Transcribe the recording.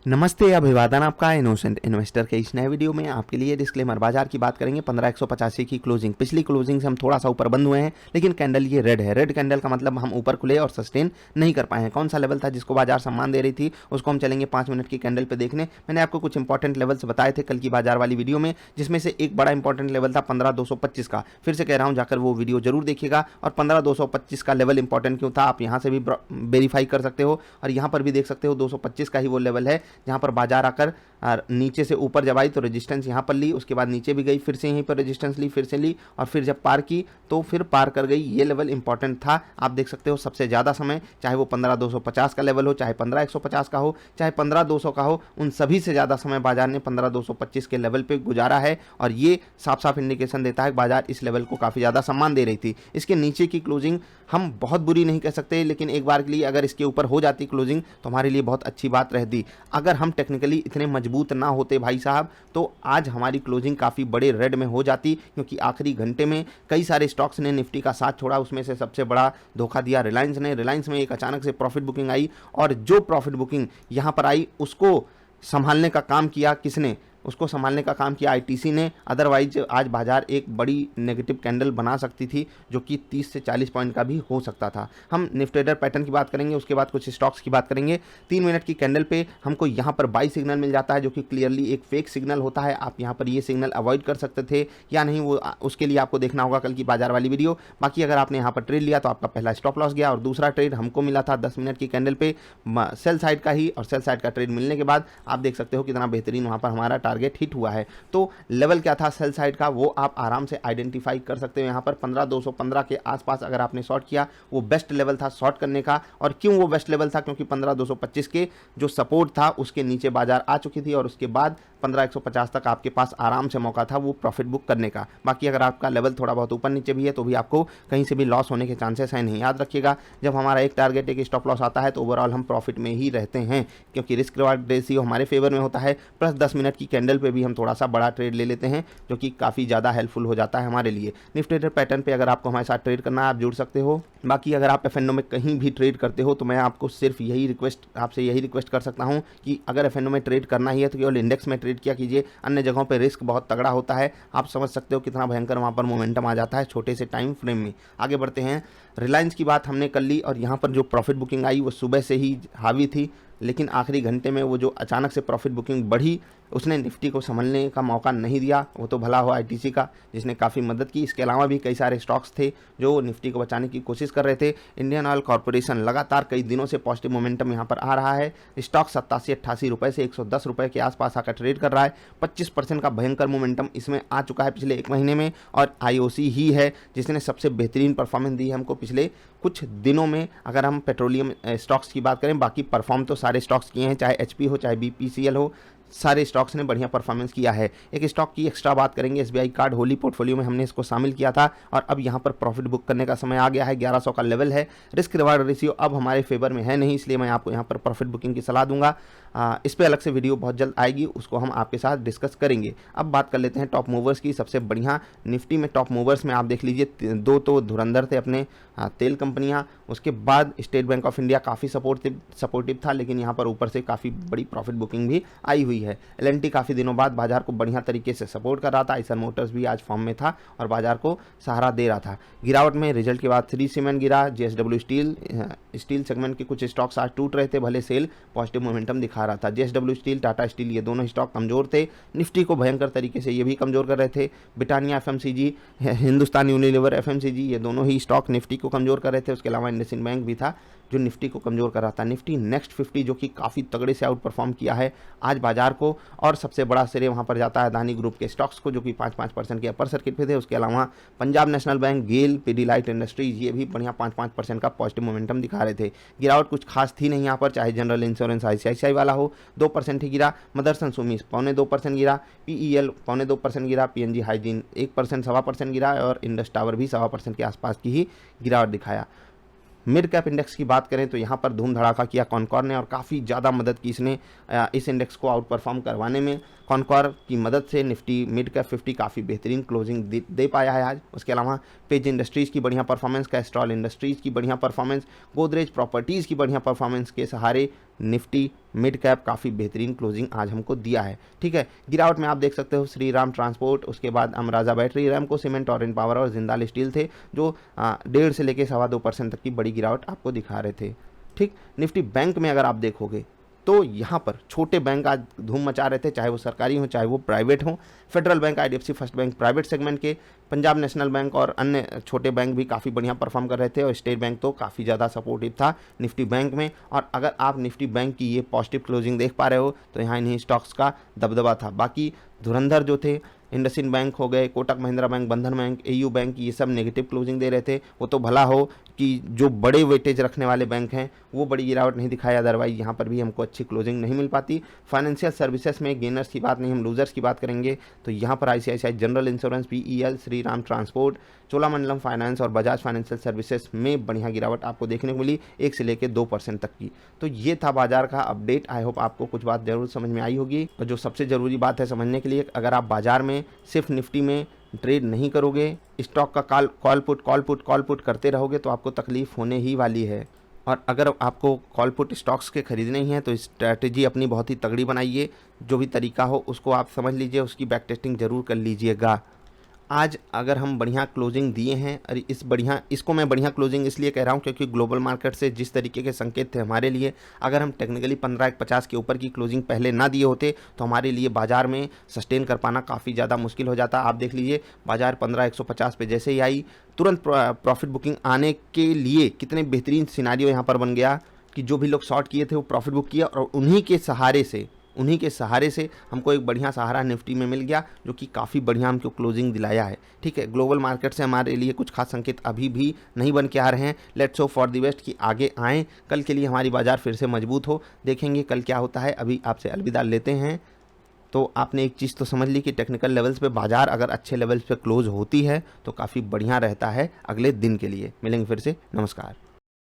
नमस्ते, अभिवादन आपका इनोसेंट इन्वेस्टर के इस नए वीडियो में आपके लिए डिस्क्लेमर। बाजार की बात करेंगे 15185 की क्लोजिंग। पिछली क्लोजिंग से हम थोड़ा सा ऊपर बंद हुए हैं, लेकिन कैंडल ये रेड है। रेड कैंडल का मतलब हम ऊपर खुले और सस्टेन नहीं कर पाए हैं। कौन सा लेवल था जिसको बाजार सम्मान दे रही थी, उसको हम चलेंगे 5 मिनट की कैंडल पे देखने। मैंने आपको कुछ इंपॉर्टेंट लेवल्स बताए थे कल की बाजार वाली वीडियो में, जिसमें से एक बड़ा इंपॉर्टेंट लेवल था 15225 का। फिर से कह रहा हूँ, जाकर वो वीडियो जरूर देखिएगा। और 15225 का लेवल इंपॉर्टेंट क्यों था, आप यहाँ से भी वेरीफाई कर सकते हो और यहाँ पर भी देख सकते हो। 225 का ही वो लेवल है जहाँ पर बाजार कर और नीचे से ऊपर जब आई तो रेजिस्टेंस यहाँ पर ली, उसके बाद नीचे भी गई, फिर से यहीं पर रेजिस्टेंस ली, फिर से ली और फिर जब पार की तो फिर पार कर गई। ये लेवल इंपॉर्टेंट था। आप देख सकते हो सबसे ज़्यादा समय, चाहे वो 15250 का लेवल हो, चाहे 15150 का हो, चाहे 15200 का हो, उन सभी से ज़्यादा समय बाजार ने 15225 के लेवल पे गुजारा है। और ये साफ साफ इंडिकेशन देता है कि बाजार इस लेवल को काफ़ी ज़्यादा सम्मान दे रही थी। इसके नीचे की क्लोजिंग हम बहुत बुरी नहीं कह सकते, लेकिन एक बार के लिए अगर इसके ऊपर हो जाती क्लोजिंग तो हमारे लिए बहुत अच्छी बात रहती। अगर हम टेक्निकली इतने मजबूत ना होते भाई साहब, तो आज हमारी क्लोजिंग काफ़ी बड़े रेड में हो जाती, क्योंकि आखिरी घंटे में कई सारे स्टॉक्स ने निफ्टी का साथ छोड़ा। उसमें से सबसे बड़ा धोखा दिया रिलायंस ने। रिलायंस में एक अचानक से प्रॉफिट बुकिंग आई और जो प्रॉफिट बुकिंग यहाँ पर आई उसको संभालने का काम किया किसने, उसको संभालने का काम किया आईटीसी ने। अदरवाइज आज बाजार एक बड़ी नेगेटिव कैंडल बना सकती थी, जो कि 30 से 40 पॉइंट का भी हो सकता था। हम निफ्टी ट्रेडर पैटर्न की बात करेंगे, उसके बाद कुछ स्टॉक्स की बात करेंगे। 3 मिनट की कैंडल पे हमको यहाँ पर बाई सिग्नल मिल जाता है, जो कि क्लियरली एक फेक सिग्नल होता है। आप यहाँ पर ये सिग्नल अवॉइड कर सकते थे या नहीं, वो उसके लिए आपको देखना होगा कल की बाजार वाली वीडियो। बाकी अगर आपने यहाँ पर ट्रेड लिया तो आपका पहला स्टॉप लॉस गया, और दूसरा ट्रेड हमको मिला था 10 मिनट की कैंडल पे सेल साइड का ही, और सेल साइड का ट्रेड मिलने के बाद आप देख सकते हो कितना बेहतरीन वहाँ पर हमारा टारगेट हिट हुआ है। तो लेवल क्या था सेल साइड का, वो आप आराम से आइडेंटिफाई कर सकते हो। यहाँ पर 15215 के आसपास अगर आपने शॉर्ट किया, वो बेस्ट लेवल था शॉर्ट करने का। और क्यों वो बेस्ट लेवल था, क्योंकि 15225 के जो सपोर्ट था उसके नीचे बाजार आ चुकी थी, और उसके बाद 15150 तक आपके पास आराम से मौका था वो प्रॉफिट बुक करने का। बाकी अगर आपका लेवल थोड़ा बहुत ऊपर नीचे भी है तो भी आपको कहीं से भी लॉस होने के चांसेस हैं नहीं। याद रखिएगा, जब हमारा एक टारगेट एक स्टॉप लॉस आता है तो ओवरऑल हम प्रॉफिट में ही रहते हैं, क्योंकि रिस्क रिवार्ड रेशियो हमारे फेवर में होता है। प्लस 10 मिनट की कैंडल पे भी हम थोड़ा सा बड़ा ट्रेड ले लेते हैं, जो कि काफ़ी ज़्यादा हेल्पफुल हो जाता है हमारे लिए। निफ्टी ट्रेडर पैटर्न पे अगर आपको हमारे साथ ट्रेड करना है, आप जुड़ सकते हो। बाकी अगर आप एफएनओ में कहीं भी ट्रेड करते हो तो मैं आपको सिर्फ आपसे यही रिक्वेस्ट कर सकता हूं कि अगर एफएनओ में ट्रेड करना ही है तो केवल इंडेक्स में ट्रेड किया कीजिए। अन्य जगहों पे रिस्क बहुत तगड़ा होता है। आप समझ सकते हो कितना भयंकर वहाँ पर मोमेंटम आ जाता है छोटे से टाइम फ्रेम में। आगे बढ़ते हैं। रिलायंस की बात हमने कर ली, और यहाँ पर जो प्रॉफिट बुकिंग आई वो सुबह से ही हावी थी, लेकिन आखिरी घंटे में वो जो अचानक से प्रॉफिट बुकिंग बढ़ी उसने निफ्टी को संभलने का मौका नहीं दिया। वो तो भला हो आईटीसी का, जिसने काफ़ी मदद की। इसके अलावा भी कई सारे स्टॉक्स थे जो निफ्टी को बचाने की कोशिश कर रहे थे। इंडियन ऑयल कॉर्पोरेशन लगातार कई दिनों से पॉजिटिव मोमेंटम यहाँ पर आ रहा है। स्टॉक 87-88 रुपये से 110 रुपये के आसपास आकर ट्रेड कर रहा है। 25% का भयंकर मोमेंटम इसमें आ चुका है पिछले एक महीने में, और आईओसी ही है जिसने सबसे बेहतरीन परफॉर्मेंस दी है हमको पिछले कुछ दिनों में। अगर हम पेट्रोलियम स्टॉक्स की बात करें, बाकी परफॉर्म तो सारे स्टॉक्स किए हैं, चाहे एचपी हो चाहे बीपीसीएल हो, सारे स्टॉक्स ने बढ़िया परफॉर्मेंस किया है। एक स्टॉक की एक्स्ट्रा बात करेंगे, एसबीआई कार्ड। होली पोर्टफोलियो में हमने इसको शामिल किया था और अब यहाँ पर प्रॉफिट बुक करने का समय आ गया है। 1100 का लेवल है। रिस्क रिवार्ड रेशियो अब हमारे फेवर में है नहीं, इसलिए मैं आपको यहाँ पर प्रॉफिट बुकिंग की सलाह दूंगा। इस पर अलग से वीडियो बहुत जल्द आएगी, उसको हम आपके साथ डिस्कस करेंगे। अब बात कर लेते हैं टॉप मूवर्स की। सबसे बढ़िया निफ्टी में टॉप मूवर्स में आप देख लीजिए, 2 तो धुरंधर थे अपने तेल कंपनियाँ। उसके बाद स्टेट बैंक ऑफ इंडिया काफ़ी सपोर्टिव था, लेकिन यहाँ पर ऊपर से काफ़ी बड़ी प्रॉफिट बुकिंग भी आई हुई है। एलएनटी काफ़ी दिनों बाद बाजार को बढ़िया तरीके से सपोर्ट कर रहा था। आइसर मोटर्स भी आज फॉर्म में था और बाजार को सहारा दे रहा था। गिरावट में रिजल्ट के बाद 3 सीमेंट गिरा। जेएसडब्ल्यू स्टील सेगमेंट के कुछ स्टॉक्स आज टूट रहे थे, भले सेल पॉजिटिव मोमेंटम दिखा रहा था। जेएसडब्ल्यू स्टील, टाटा स्टील, ये दोनों स्टॉक कमजोर थे। निफ्टी को भयंकर तरीके से ये भी कमजोर कर रहे थे। Britannia FMCG, Hindustan Unilever FMCG, ये दोनों ही स्टॉक निफ्टी को कमजोर कर रहे थे। उसके अलावा इंडसइंड बैंक भी था जो निफ्टी को कमजोर कर रहा था। निफ्टी नेक्स्ट 50 जो कि काफ़ी तगड़े से आउट परफॉर्म किया है आज बाजार को, और सबसे बड़ा श्रेय वहाँ पर जाता है अदानी ग्रुप के स्टॉक्स को, जो कि 5-5% के अपर सर्किट पे थे। उसके अलावा पंजाब नेशनल बैंक, गेल, पीडीलाइट इंडस्ट्रीज, ये भी बढ़िया 5-5% का पॉजिटिव मोमेंटम दिखा रहे थे। गिरावट कुछ खास थी नहीं यहाँ पर, चाहे जनरल इंश्योरेंस आईसीआईसीआई वाला हो, 2% ही गिरा। मदरसन सुमीस 2.25% गिरा। पीईएल 2.25% गिरा। पीएनजी हाइजीन 1%, 1.25% गिरा, और इंडस टावर भी 1.25% के आसपास की ही गिरावट दिखाया। मिड कैप इंडेक्स की बात करें तो यहाँ पर धूम धड़ाका किया कॉनकॉर ने, और काफ़ी ज़्यादा मदद की इसने इस इंडेक्स को आउट परफॉर्म करवाने में। कॉनकॉर की मदद से निफ्टी मिड कैप 50 काफ़ी बेहतरीन क्लोजिंग दे पाया है आज। उसके अलावा पेज इंडस्ट्रीज़ की बढ़िया परफॉर्मेंस, कैस्ट्रॉल इंडस्ट्रीज़ की बढ़िया परफॉर्मेंस, गोदरेज प्रॉपर्टीज़ की बढ़िया परफॉर्मेंस के सहारे निफ्टी मिड कैप काफ़ी बेहतरीन क्लोजिंग आज हमको दिया है। ठीक है, गिरावट में आप देख सकते हो श्री राम ट्रांसपोर्ट, उसके बाद Amaraja battery, Ramco cement, Torrent power और जिंदाल स्टील थे जो 1.5 से लेकर 2.25% तक की बड़ी गिरावट आपको दिखा रहे थे। ठीक, निफ्टी बैंक में अगर आप देखोगे तो यहाँ पर छोटे बैंक आज धूम मचा रहे थे, चाहे वो सरकारी हो चाहे वो प्राइवेट हो। Federal bank, IDFC first bank private segment के, पंजाब नेशनल बैंक और अन्य छोटे बैंक भी काफ़ी बढ़िया परफॉर्म कर रहे थे और स्टेट बैंक तो काफ़ी ज़्यादा सपोर्टिव था निफ्टी बैंक में। और अगर आप निफ्टी बैंक की ये पॉजिटिव क्लोजिंग देख पा रहे हो तो यहाँ इन्हीं स्टॉक्स का दबदबा था। बाकी धुरंधर जो थे, इंडसइंड बैंक हो गए, कोटक महिंद्रा बैंक, बंधन बैंक, एयू बैंक, ये सब नेगेटिव क्लोजिंग दे रहे थे। वो तो भला हो कि जो बड़े वेटेज रखने वाले बैंक हैं वो बड़ी गिरावट नहीं दिखाया, अदरवाइज यहाँ पर भी हमको अच्छी क्लोजिंग नहीं मिल पाती। फाइनेंशियल सर्विसेज में गेनर्स की बात नहीं, हम लूजर्स की बात करेंगे तो यहाँ पर ICICI general insurance, PEL, Shri Ram transport, Cholamandalam finance और बजाज फाइनेंशियल सर्विसेज में बढ़िया गिरावट आपको देखने को मिली 1 से लेकर 2% तक की। तो ये था बाजार का अपडेट। आई होप आपको कुछ बात जरूर समझ में आई होगी। और जो सबसे ज़रूरी बात है समझने के लिए, अगर आप बाजार में सिर्फ निफ्टी में ट्रेड नहीं करोगे, स्टॉक का कॉल पुट करते रहोगे तो आपको तकलीफ होने ही वाली है। और अगर आपको कॉल पुट स्टॉक्स के खरीदने ही हैं तो स्ट्रैटेजी अपनी बहुत ही तगड़ी बनाइए। जो भी तरीका हो उसको आप समझ लीजिए, उसकी बैक टेस्टिंग जरूर कर लीजिएगा। आज अगर हम बढ़िया क्लोजिंग दिए हैं, और इसको मैं बढ़िया क्लोजिंग इसलिए कह रहा हूँ क्योंकि ग्लोबल मार्केट से जिस तरीके के संकेत थे हमारे लिए, अगर हम टेक्निकली 1550 के ऊपर की क्लोजिंग पहले ना दिए होते तो हमारे लिए बाजार में सस्टेन कर पाना काफ़ी ज़्यादा मुश्किल हो जाता। आप देख लीजिए बाजार 15150 पे जैसे ही आई, तुरंत प्रॉफिट बुकिंग आने के लिए कितने बेहतरीन सिनारियो यहाँ पर बन गया कि जो भी लोग शॉर्ट किए थे वो प्रॉफिट बुक किया और उन्हीं के सहारे से हमको एक बढ़िया सहारा निफ्टी में मिल गया जो कि काफ़ी बढ़िया हमको क्लोजिंग दिलाया है। ठीक है, ग्लोबल मार्केट से हमारे लिए कुछ खास संकेत अभी भी नहीं बन के आ रहे हैं। Let's hope for the best कि आगे आएँ, कल के लिए हमारी बाजार फिर से मजबूत हो। देखेंगे कल क्या होता है। अभी आपसे अलविदा लेते हैं। तो आपने एक चीज़ तो समझ ली कि टेक्निकल लेवल्स पे बाजार अगर अच्छे लेवल्स पे क्लोज होती है तो काफ़ी बढ़िया रहता है अगले दिन के लिए। मिलेंगे फिर से, नमस्कार।